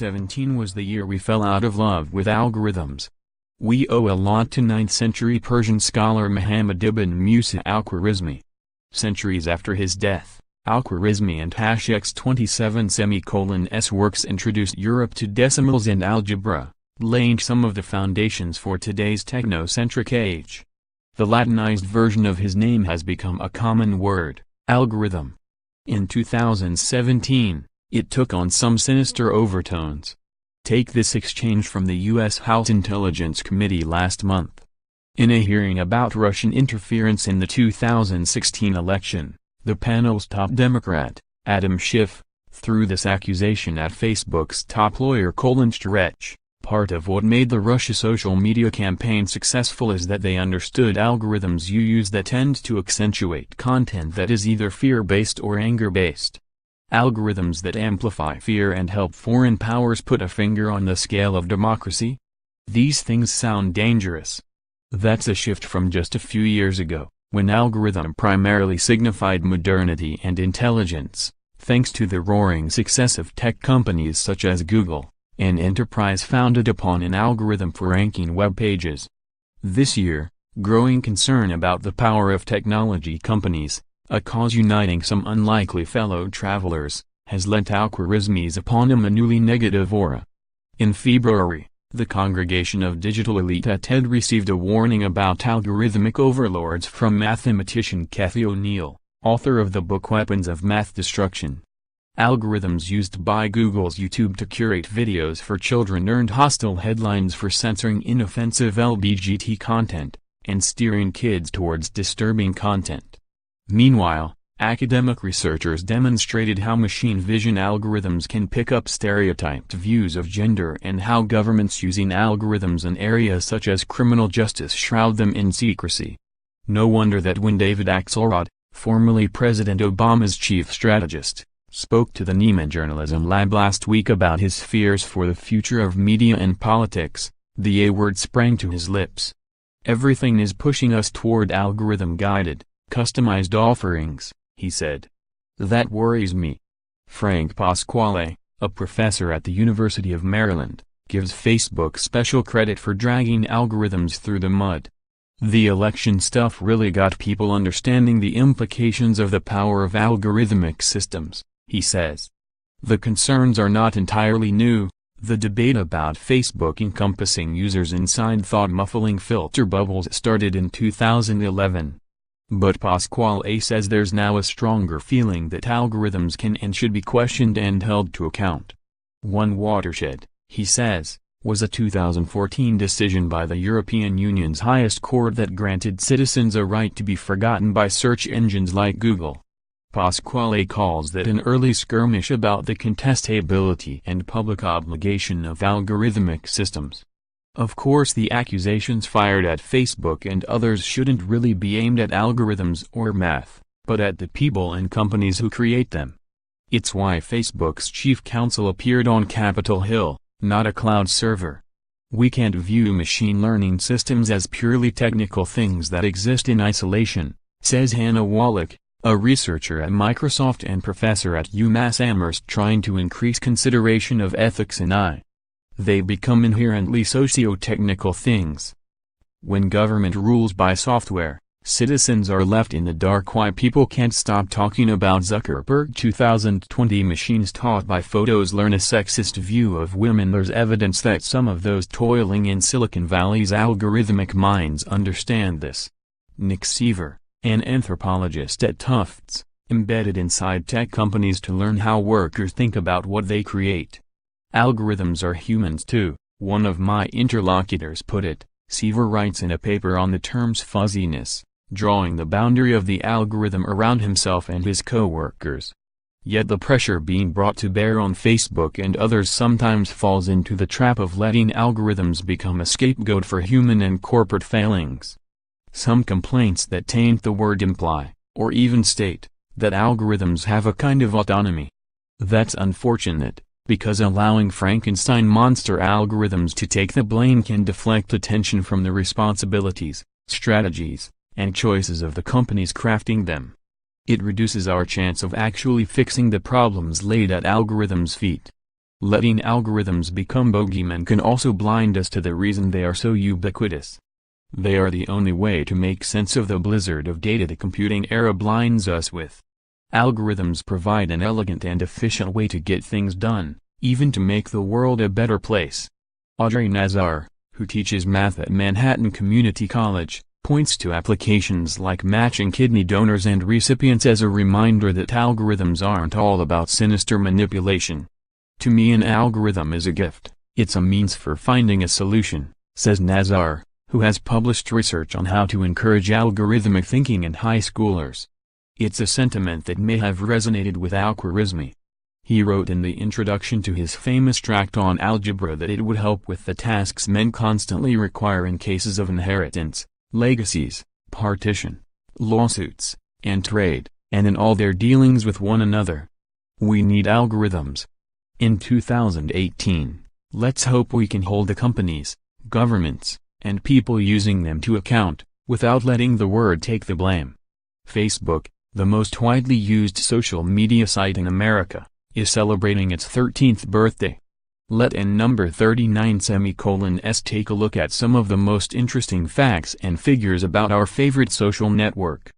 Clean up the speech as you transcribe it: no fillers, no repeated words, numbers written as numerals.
2017 was the year we fell out of love with algorithms. We owe a lot to 9th-century Persian scholar Muhammad ibn Musa al-Khwarizmi. Centuries after his death, al-Khwarizmi and #27's works introduced Europe to decimals and algebra, laying some of the foundations for today's techno-centric age. The Latinized version of his name has become a common word, algorithm. In 2017, it took on some sinister overtones. Take this exchange from the U.S. House Intelligence Committee last month. In a hearing about Russian interference in the 2016 election, the panel's top Democrat, Adam Schiff, threw this accusation at Facebook's top lawyer Cant. Part of what made the Russia social media campaign successful is that they understood algorithms you use that tend to accentuate content that is either fear-based or anger-based. Algorithms that amplify fear and help foreign powers put a finger on the scale of democracy? These things sound dangerous. That's a shift from just a few years ago, when algorithm primarily signified modernity and intelligence, thanks to the roaring success of tech companies such as Google, an enterprise founded upon an algorithm for ranking web pages. This year, growing concern about the power of technology companies, a cause uniting some unlikely fellow travelers, has lent al-Khwarizmi's eponym a newly negative aura. In February, the Congregation of Digital Elite at TED received a warning about algorithmic overlords from mathematician Cathy O'Neil, author of the book Weapons of Math Destruction. Algorithms used by Google's YouTube to curate videos for children earned hostile headlines for censoring inoffensive LGBT content, and steering kids towards disturbing content. Meanwhile, academic researchers demonstrated how machine vision algorithms can pick up stereotyped views of gender and how governments using algorithms in areas such as criminal justice shroud them in secrecy. No wonder that when David Axelrod, formerly President Obama's chief strategist, spoke to the Nieman Journalism Lab last week about his fears for the future of media and politics, the A word sprang to his lips. Everything is pushing us toward algorithm-guided, customized offerings, he said. That worries me. Frank Pasquale, a professor at the University of Maryland, gives Facebook special credit for dragging algorithms through the mud. The election stuff really got people understanding the implications of the power of algorithmic systems, he says. The concerns are not entirely new. The debate about Facebook encompassing users inside thought-muffling filter bubbles started in 2011. But Pasquale says there's now a stronger feeling that algorithms can and should be questioned and held to account. One watershed, he says, was a 2014 decision by the European Union's highest court that granted citizens a right to be forgotten by search engines like Google. Pasquale calls that an early skirmish about the contestability and public obligation of algorithmic systems. Of course, the accusations fired at Facebook and others shouldn't really be aimed at algorithms or math, but at the people and companies who create them. It's why Facebook's chief counsel appeared on Capitol Hill, not a cloud server. We can't view machine learning systems as purely technical things that exist in isolation, says Hannah Wallach, a researcher at Microsoft and professor at UMass Amherst trying to increase consideration of ethics in AI. They become inherently socio-technical things. When government rules by software, citizens are left in the dark. Why people can't stop talking about Zuckerberg 2020 machines taught by photos learn a sexist view of women. There's evidence that some of those toiling in Silicon Valley's algorithmic minds understand this. Nick Seaver, an anthropologist at Tufts, embedded inside tech companies to learn how workers think about what they create. Algorithms are humans too, one of my interlocutors put it, Seaver writes in a paper on the term's fuzziness, drawing the boundary of the algorithm around himself and his co-workers. Yet the pressure being brought to bear on Facebook and others sometimes falls into the trap of letting algorithms become a scapegoat for human and corporate failings. Some complaints that taint the word imply, or even state, that algorithms have a kind of autonomy. That's unfortunate, because allowing Frankenstein monster algorithms to take the blame can deflect attention from the responsibilities, strategies, and choices of the companies crafting them. It reduces our chance of actually fixing the problems laid at algorithms' feet. Letting algorithms become bogeymen can also blind us to the reason they are so ubiquitous. They are the only way to make sense of the blizzard of data the computing era blinds us with. Algorithms provide an elegant and efficient way to get things done, even to make the world a better place. Audrey Nazar, who teaches math at Manhattan Community College, points to applications like matching kidney donors and recipients as a reminder that algorithms aren't all about sinister manipulation. To me, an algorithm is a gift, it's a means for finding a solution, says Nazar, who has published research on how to encourage algorithmic thinking in high schoolers. It's a sentiment that may have resonated with al-Khwarizmi. He wrote in the introduction to his famous tract on algebra that it would help with the tasks men constantly require in cases of inheritance, legacies, partition, lawsuits, and trade, and in all their dealings with one another. We need algorithms. In 2018, let's hope we can hold the companies, governments, and people using them to account, without letting the word take the blame. Facebook, the most widely used social media site in America, is celebrating its 13th birthday. Let n number 39:s take a look at some of the most interesting facts and figures about our favorite social network.